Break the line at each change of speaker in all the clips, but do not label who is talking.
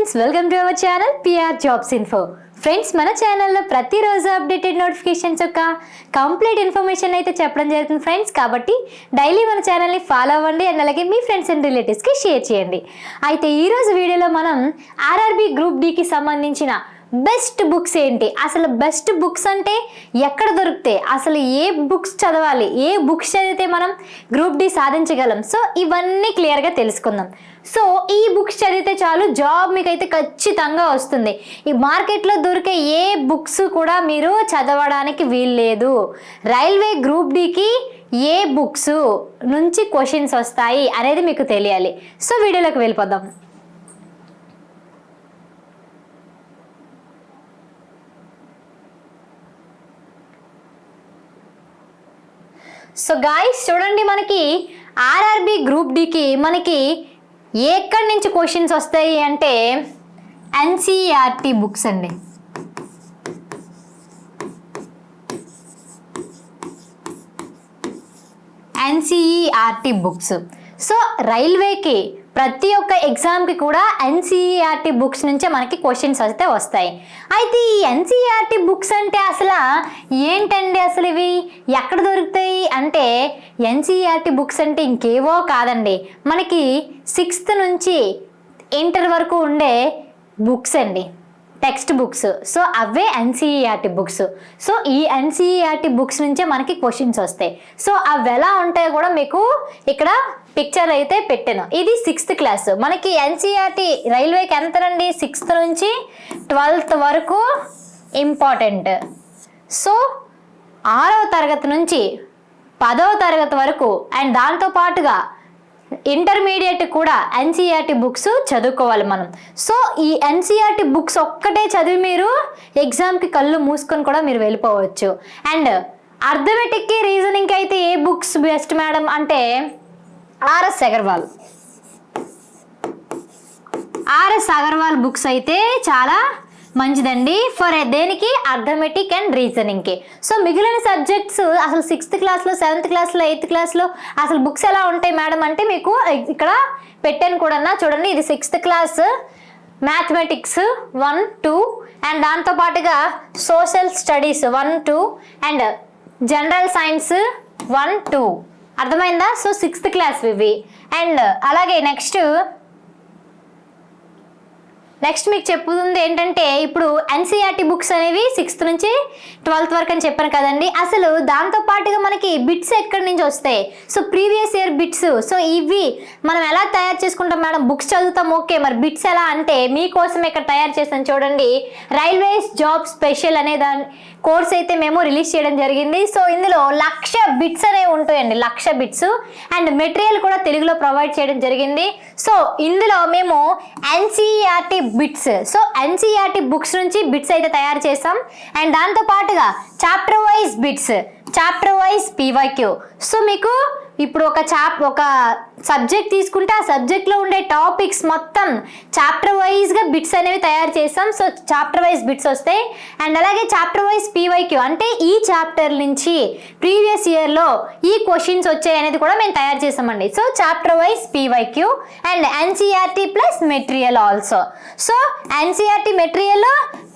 Friends, welcome to our channel PR jobs info. Friends, మన ఛానల్లో ప్రతిరోజు అప్డేటెడ్ నోటిఫికేషన్స్ యొక్క కంప్లీట్ ఇన్ఫర్మేషన్ అయితే చెప్పడం జరుగుతుంది ఫ్రెండ్స్. కాబట్టి డైలీ మన ఛానల్ని ఫాలో అవ్వండి అండ్ అలాగే మీ ఫ్రెండ్స్ అండ్ రిలేటివ్స్కి షేర్ చేయండి. అయితే ఈరోజు వీడియోలో మనం ఆర్ఆర్బి గ్రూప్ డికి సంబంధించిన బెస్ట్ బుక్స్ ఏంటి, అసలు బెస్ట్ బుక్స్ అంటే ఎక్కడ దొరుకుతాయి, అసలు ఏ బుక్స్ చదవాలి, ఏ బుక్స్ చదివితే మనం గ్రూప్ డి సాధించగలం, సో ఇవన్నీ క్లియర్గా తెలుసుకుందాం. సో ఈ బుక్స్ చదివితే చాలు, జాబ్ మీకైతే ఖచ్చితంగా వస్తుంది. ఈ మార్కెట్లో దొరికే ఏ బుక్స్ కూడా మీరు చదవడానికి వీల్లేదు. రైల్వే గ్రూప్ డికి ఏ బుక్స్ నుంచి క్వశ్చన్స్ వస్తాయి అనేది మీకు తెలియాలి. సో వీడియోలోకి వెళ్ళిపోదాం. సో గాయ్స్ చూడండి, మనకి ఆర్ఆర్బి గ్రూప్ డికి మనకి ఎక్కడి నుంచి క్వశ్చన్స్ వస్తాయి అంటే ఎన్సిఈఆర్టీ బుక్స్ అండి. NCERT books. సో రైల్వేకి ప్రతి ఒక్క ఎగ్జామ్కి కూడా ఎన్సిఈఆర్టీ బుక్స్ నుంచే మనకి క్వశ్చన్స్ అయితే వస్తాయి. అయితే ఈ ఎన్సిఈఆర్టీ బుక్స్ అంటే అసలు ఏంటండి, అసలు ఇవి ఎక్కడ దొరుకుతాయి అంటే ఎన్సిఈఆర్టీ బుక్స్ అంటే ఇంకేవో కాదండి, మనకి 6th నుంచి ఇంటర్ వరకు ఉండే బుక్స్ అండి, టెక్స్ట్ బుక్స్. సో అవే ఎన్సిఈఆర్టీ బుక్స్. సో ఈ ఎన్సిఈఆర్టీ బుక్స్ నుంచే మనకి క్వశ్చన్స్ వస్తాయి. సో అవి ఎలా ఉంటాయో కూడా మీకు ఇక్కడ పిక్చర్ అయితే పెట్టాను. ఇది 6th క్లాస్. మనకి ఎన్సిఈఆర్టీ రైల్వేకి ఎంతనండి, 6th నుంచి 12th వరకు ఇంపార్టెంట్. సో 6వ తరగతి నుంచి 10వ తరగతి వరకు అండ్ దాంతో పాటుగా ఇంటర్మీడియట్ కూడా ఎన్సిఈఆర్టీ బుక్స్ చదువుకోవాలి మనం. సో ఈ ఎన్సిఈఆర్టీ బుక్స్ ఒక్కటే చదివి మీరు ఎగ్జామ్కి కళ్ళు మూసుకొని కూడా మీరు వెళ్ళిపోవచ్చు. అండ్ అర్థమెటిక్కి రీజనింగ్కి అయితే ఏ బుక్స్ బెస్ట్ మేడం అంటే ఆర్ఎస్ అగర్వాల్ బుక్స్ అయితే చాలా మంచిదండి ఫర్ దేనికి, అర్థమెటిక్ అండ్ రీజనింగ్కి. సో మిగిలిన సబ్జెక్ట్స్ అసలు 6th క్లాస్లో 7th క్లాస్లో 8th క్లాస్లో అసలు బుక్స్ ఎలా ఉంటాయి మేడం అంటే మీకు ఇక్కడ పెట్టాను కూడా చూడండి. ఇది 6th క్లాస్ మ్యాథమెటిక్స్ 1, 2 అండ్ దాంతోపాటుగా social studies 1, 2 and general science 1, 2. అర్థమైందా? సో 6th క్లాస్ ఇవి. అండ్ అలాగే నెక్స్ట్ మీకు చెప్పుతుంది ఏంటంటే, ఇప్పుడు ఎన్సిఈఆర్టీ బుక్స్ అనేవి 6th నుంచి 12th వరకు అని చెప్పాను కదండి. అసలు దాంతో పాటుగా మనకి బిట్స్ ఎక్కడి నుంచి వస్తాయి, so previous year bits. So ఇవి మనం ఎలా తయారు చేసుకుంటాం మేడం, బుక్స్ చదువుతాం ఓకే, మరి బిట్స్ ఎలా అంటే మీకోసం ఇక్కడ తయారు చేస్తాను చూడండి. రైల్వేస్ జాబ్ స్పెషల్ అనే దాని కోర్స్ అయితే మేము రిలీజ్ చేయడం జరిగింది. సో ఇందులో 1,00,000 బిట్స్ అనేవి ఉంటాయండి, 1,00,000 బిట్స్ అండ్ మెటీరియల్ కూడా తెలుగులో ప్రొవైడ్ చేయడం జరిగింది. సో ఇందులో మేము NCERT bits, so NCERT books నుంచి బిట్స్ అయితే తయారు చేస్తాం. అండ్ దాంతో పాటుగా chapter wise bits, chapter wise PYQ. So మీకు ఇప్పుడు ఒక సబ్జెక్ట్ తీసుకుంటే ఆ సబ్జెక్ట్లో ఉండే టాపిక్స్ మొత్తం చాప్టర్ వైజ్గా బిట్స్ అనేవి తయారు చేస్తాం. సో చాప్టర్ వైజ్ బిట్స్ వస్తాయి. అండ్ అలాగే చాప్టర్ వైజ్ పీవైక్యూ అంటే ఈ చాప్టర్ నుంచి ప్రీవియస్ ఇయర్లో ఈ క్వశ్చన్స్ వచ్చాయి అనేది కూడా మేము తయారు చేస్తామండి. So chapter wise PYQ and NCERT plus material also. So NCERT material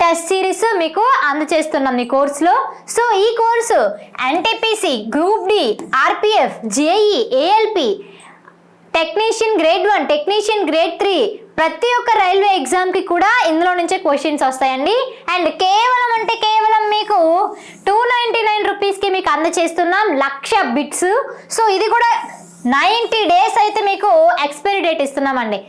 test series మీకు అందజేస్తున్నాం ఈ కోర్సులో. సో ఈ course NTPC, group D, RPF, JE, ALP, technician grade 1, technician grade 3 ప్రతి ఒక్క రైల్వే ఎగ్జామ్కి కూడా ఇందులో నుంచే క్వశ్చన్స్ వస్తాయండి. అండ్ కేవలం మీకు 299 రూపీస్కి మీకు అందజేస్తున్నాం 1,00,000 బిట్స్. సో ఇది కూడా 90 డేస్ అయితే మీకు ఎక్స్పైరీ డేట్ ఇస్తున్నామండి,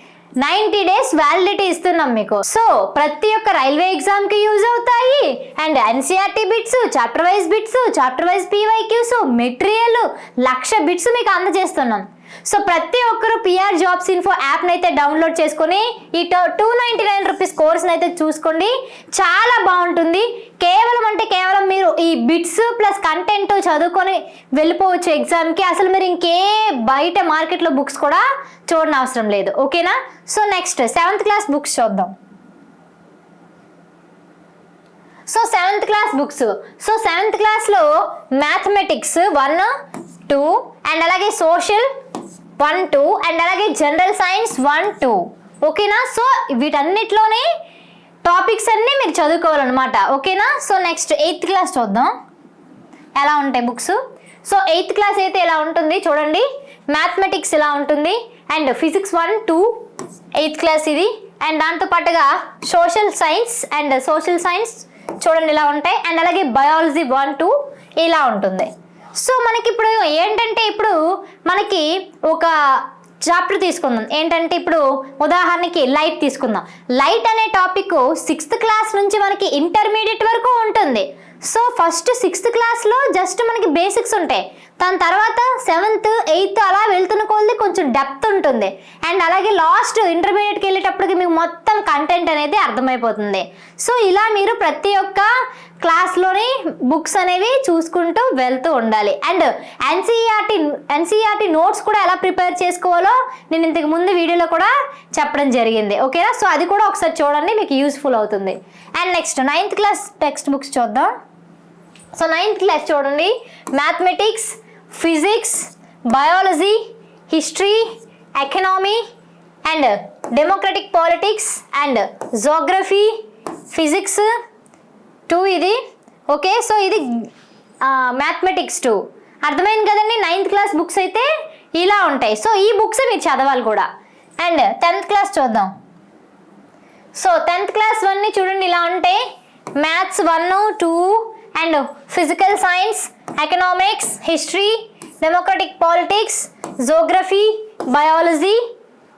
90 డేస్ వ్యాలిడిటీ ఇస్తున్నాం మీకు. సో ప్రతి ఒక్క రైల్వే ఎగ్జామ్కి యూజ్ అవుతాయి. And NCERT bits, chapter wise bits, chapter wise PYQs, material 1,00,000 bits మీకు అందజేస్తున్నాం. సో ప్రతి ఒక్కరు పిఆర్ జాబ్స్ ఇన్ఫో యాప్ని అయితే డౌన్లోడ్ చేసుకొని ఈ 299 రూపీస్ కోర్స్ని అయితే చూసుకోండి, చాలా బాగుంటుంది. కేవలం మీరు ఈ బిట్స్ ప్లస్ కంటెంట్ చదువుకొని వెళ్ళిపోవచ్చు ఎగ్జామ్కి. అసలు మీరు ఇంకే బయట మార్కెట్లో బుక్స్ కూడా చూడని అవసరం లేదు, ఓకేనా? So next 7th class books చూద్దాం. So 7th class books. So 7th క్లాస్లో మ్యాథమెటిక్స్ 1, 2 అండ్ అలాగే సోషల్ 1, 2 అండ్ అలాగే జనరల్ సైన్స్ 1, 2 ఓకేనా. సో వీటన్నిటిలోనే టాపిక్స్ అన్నీ మీరు చదువుకోవాలన్నమాట, ఓకేనా. సో నెక్స్ట్ 8th క్లాస్ చూద్దాం ఎలా ఉంటాయి బుక్స్. సో 8th క్లాస్ అయితే ఎలా ఉంటుంది చూడండి. మ్యాథమెటిక్స్ ఇలా ఉంటుంది, అండ్ ఫిజిక్స్ 1, 2 8th క్లాస్ ఇది. అండ్ దాంతో పాటుగా సోషల్ సైన్స్ చూడండి ఇలా ఉంటాయి. అండ్ అలాగే బయాలజీ 1, 2 ఇలా ఉంటుంది. సో మనకి ఇప్పుడు ఏంటంటే, ఇప్పుడు మనకి ఒక చాప్టర్ తీసుకుందాం. ఏంటంటే ఇప్పుడు ఉదాహరణకి లైట్ తీసుకుందాం. లైట్ అనే టాపిక్ 6th క్లాస్ నుంచి మనకి ఇంటర్మీడియట్ వరకు ఉంటుంది. సో ఫస్ట్ 6th క్లాస్లో జస్ట్ మనకి బేసిక్స్ ఉంటాయి. దాని తర్వాత 7th, 8th అలా వెళ్తున్న కొద్ది కొంచెం డెప్త్ ఉంటుంది. అండ్ అలాగే లాస్ట్ ఇంటర్మీడియట్కి వెళ్ళేటప్పటికి మీకు మొత్తం కంటెంట్ అనేది అర్థమైపోతుంది. సో ఇలా మీరు ప్రతి ఒక్క క్లాస్లోని బుక్స్ అనేవి చూసుకుంటూ వెళ్తూ ఉండాలి. అండ్ ఎన్సీఈఆర్టీ నోట్స్ కూడా ఎలా ప్రిపేర్ చేసుకోవాలో నేను ఇంతకు ముందు వీడియోలో కూడా చెప్పడం జరిగింది, ఓకేనా. సో అది కూడా ఒకసారి చూడండి, మీకు యూస్ఫుల్ అవుతుంది. And next 9th class text books చూద్దాం. సో 9th క్లాస్ చూడండి. Mathematics, physics, biology, history, economy and democratic politics and geography, physics 2 ఇది, ఓకే. సో ఇది మ్యాథమెటిక్స్ 2 అర్థమైంది కదండి. 9th క్లాస్ బుక్స్ అయితే ఇలా ఉంటాయి. సో ఈ బుక్స్ మీరు చదవాలి కూడా. అండ్ 10th క్లాస్ చూద్దాం. సో 10th క్లాస్ 1 చూడండి ఇలా ఉంటాయి. Maths 1, 2 and physical science, economics, history, democratic politics, geography, biology,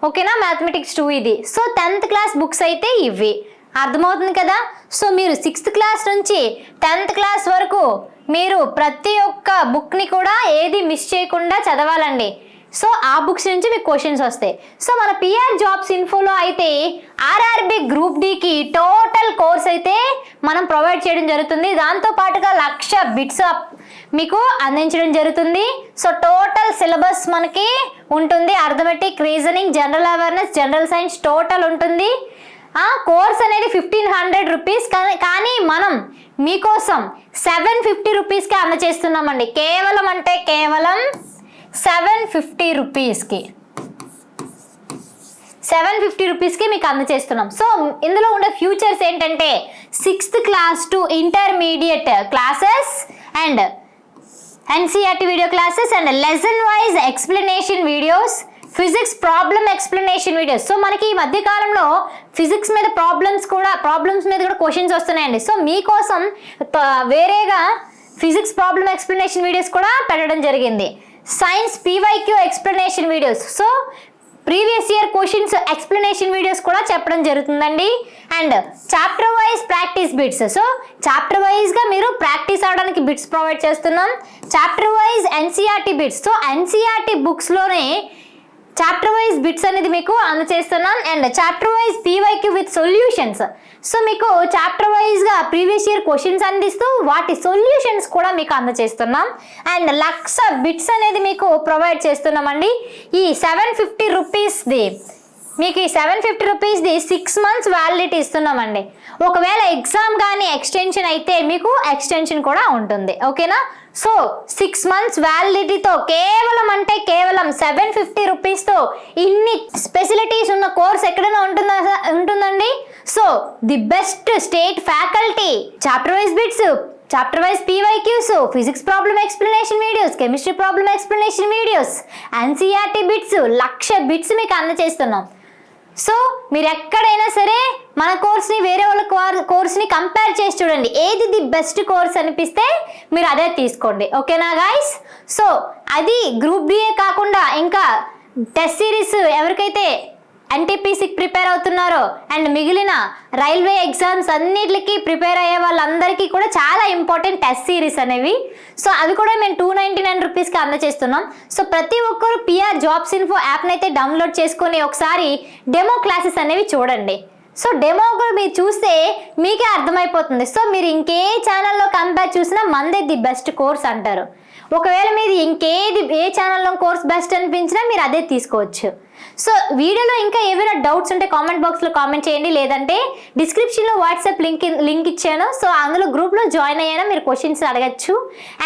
ఓకేనా. మ్యాథమెటిక్స్ 2 ఇది. సో 10th క్లాస్ బుక్స్ అయితే ఇవి అర్థమవుతుంది కదా. సో మీరు 6th క్లాస్ నుంచి 10th క్లాస్ వరకు మీరు ప్రతి ఒక్క బుక్ని కూడా ఏది మిస్ చేయకుండా చదవాలండి. సో ఆ బుక్స్ నుంచి మీకు క్వశ్చన్స్ వస్తాయి. సో మన పిఆర్ జాబ్స్ ఇన్ఫోలో అయితే ఆర్ఆర్బి గ్రూప్ డికి టోటల్ కోర్స్ అయితే మనం ప్రొవైడ్ చేయడం జరుగుతుంది. దాంతో పాటుగా 1,00,000 బిట్స్ మీకు అందించడం జరుగుతుంది. సో టోటల్ సిలబస్ మనకి ఉంటుంది. Arithmetic, reasoning, general awareness, general science total ఉంటుంది. కోర్స్ అనేది 1,500 రూపీస్, కానీ మనం మీకోసం 750 రూపీస్కి అందజేస్తున్నామండి. కేవలం అంటే కేవలం 750 రూపీస్కి 750 రూపీస్కి మీకు అందజేస్తున్నాం. సో ఇందులో ఉండే ఫ్యూచర్స్ ఏంటంటే 6th class to intermediate classes and NCERT video classes and lesson wise explanation videos, physics problem explanation videos. So మనకి ఈ మధ్య కాలంలో ఫిజిక్స్ మీద ప్రాబ్లమ్స్ మీద కూడా క్వశ్చన్స్ వస్తున్నాయండి. సో మీకోసం వేరేగా ఫిజిక్స్ ప్రాబ్లమ్ ఎక్స్ప్లెనేషన్ వీడియోస్ కూడా పెట్టడం జరిగింది. Science PYQ explanation videos, so previous year questions explanation videos కూడా చెప్పడం జరుగుతుందండి. And chapter wise practice bits, so chapter వైజ్గా మీరు ప్రాక్టీస్ అవడానికి బిట్స్ ప్రొవైడ్ చేస్తున్నాం. Chapter wise NCERT bits, so NCERT బుక్స్లోనే చాప్టర్ వైజ్ బిట్స్ అనేది మీకు అందజేస్తున్నాం. And chapter wise PYQ with solutions, so మీకు చాప్టర్ వైజ్గా ప్రీవియస్ ఇయర్ క్వశ్చన్స్ అందిస్తూ వాటి సొల్యూషన్స్ కూడా మీకు అందజేస్తున్నాం. అండ్ 1,00,000 బిట్స్ అనేది మీకు ప్రొవైడ్ చేస్తున్నామండి. ఈ 750 రూపీస్ది మీకు ఈ 750 రూపీస్ది 6 months వ్యాలిడిటీ ఇస్తున్నామండి. ఒకవేళ ఎగ్జామ్ కానీ ఎక్స్టెన్షన్ అయితే మీకు ఎక్స్టెన్షన్ కూడా ఉంటుంది, ఓకేనా. సో 6 months వ్యాలిడిటీతో కేవలం అంటే కేవలం 750 రూపీస్తో ఇన్ని స్పెసిలిటీస్ ఉన్న కోర్స్ ఎక్కడైనా ఉంటుందండి. So the best state faculty, chapter wise bits, chapter wise PYQs, physics problem explanation videos, chemistry problem explanation videos, NCERT bits, 1,00,000 bits మీకు అందజేస్తున్నాం. సో మీరు ఎక్కడైనా సరే మన కోర్స్ని వేరే వాళ్ళ కోర్స్ని కంపేర్ చేసి చూడండి. ఏది ది బెస్ట్ కోర్స్ అనిపిస్తే మీరు అదే తీసుకోండి, ఓకేనా గైస్. సో అది గ్రూప్ డిఏ కాకుండా ఇంకా టెస్ట్ సిరీస్ ఎవరికైతే ఎన్టీపీసీకి ప్రిపేర్ అవుతున్నారో అండ్ మిగిలిన రైల్వే ఎగ్జామ్స్ అన్నిటికీ ప్రిపేర్ అయ్యే వాళ్ళందరికీ కూడా చాలా ఇంపార్టెంట్ టెస్ట్ సిరీస్ అనేవి. సో అవి కూడా మేము 299 రూపీస్కి అందజేస్తున్నాం. సో ప్రతి ఒక్కరు పిఆర్ జాబ్స్ ఇన్ఫో యాప్ని అయితే డౌన్లోడ్ చేసుకొని ఒకసారి డెమో క్లాసెస్ అనేవి చూడండి. సో డెమో కూడా మీరు చూస్తే మీకే అర్థమైపోతుంది. సో మీరు ఇంకే ఛానల్లో కంపేర్ చూసినా మందే ది బెస్ట్ కోర్స్ అంటారు. ఒకవేళ మీరు ఏ ఛానల్లో కోర్స్ బెస్ట్ అనిపించినా మీరు అదే తీసుకోవచ్చు. సో వీడియోలో ఇంకా ఏమైనా డౌట్స్ ఉంటే కామెంట్ బాక్స్లో కామెంట్ చేయండి, లేదంటే డిస్క్రిప్షన్లో వాట్సాప్ లింక్ ఇచ్చాను. సో అందులో గ్రూప్లో జాయిన్ అయ్యాను, మీరు క్వశ్చన్స్ అడగచ్చు.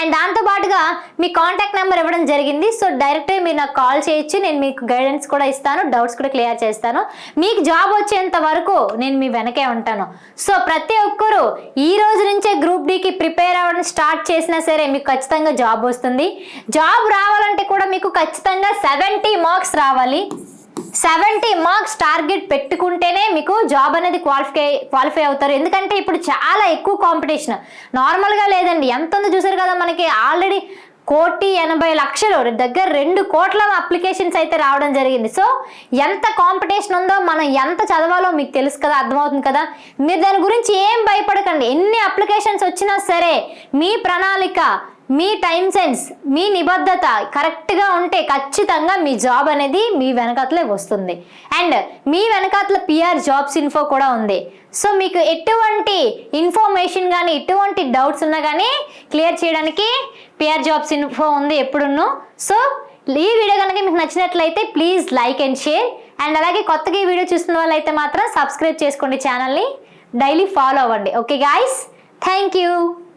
అండ్ దాంతోపాటుగా మీ కాంటాక్ట్ నెంబర్ ఇవ్వడం జరిగింది. సో డైరెక్ట్గా మీరు నాకు కాల్ చేయొచ్చు, నేను మీకు గైడెన్స్ కూడా ఇస్తాను, డౌట్స్ కూడా క్లియర్ చేస్తాను. మీకు జాబ్ వచ్చేంత వరకు నేను మీ వెనకే ఉంటాను. సో ప్రతి ఒక్కరూ ఈ రోజు నుంచే గ్రూప్ డికి ప్రిపేర్ అవ్వడం స్టార్ట్ చేసినా సరే మీకు ఖచ్చితంగా జాబ్ వస్తుంది. జాబ్ రావాలంటే కూడా మీకు ఖచ్చితంగా 70 మార్క్స్ రావాలి. 70 మార్క్స్ టార్గెట్ పెట్టుకుంటేనే మీకు జాబ్ అనేది క్వాలిఫై అవుతారు. ఎందుకంటే ఇప్పుడు చాలా ఎక్కువ కాంపిటీషన్, నార్మల్గా లేదండి. ఎంత ఉందో చూసారు కదా, మనకి ఆల్రెడీ 1,80,00,000 దగ్గర 2 కోట్ల అప్లికేషన్స్ అయితే రావడం జరిగింది. సో ఎంత కాంపిటీషన్ ఉందో, మనం ఎంత చదవాలో మీకు తెలుసు కదా, అర్థమవుతుంది కదా. మీరు దాని గురించి ఏం భయపడకండి. ఎన్ని అప్లికేషన్స్ వచ్చినా సరే మీ ప్రణాళిక, మీ టైం సెన్స్, మీ నిబద్ధత కరెక్ట్గా ఉంటే ఖచ్చితంగా మీ జాబ్ అనేది మీ వెనకాతలే వస్తుంది. అండ్ మీ వెనకాతల పిఆర్ జాబ్స్ ఇన్ఫో కూడా ఉంది. సో మీకు ఎటువంటి ఇన్ఫర్మేషన్ కానీ ఎటువంటి డౌట్స్ ఉన్నా కానీ క్లియర్ చేయడానికి పిఆర్ జాబ్స్ ఇన్ఫో ఉంది ఎప్పుడున్నో. సో ఈ వీడియో కనుక మీకు నచ్చినట్లయితే please like and share. And అలాగే కొత్తగా ఈ వీడియో చూస్తున్న వాళ్ళైతే మాత్రం సబ్స్క్రైబ్ చేసుకోండి, ఛానల్ని డైలీ ఫాలో అవ్వండి. Okay guys, thank you.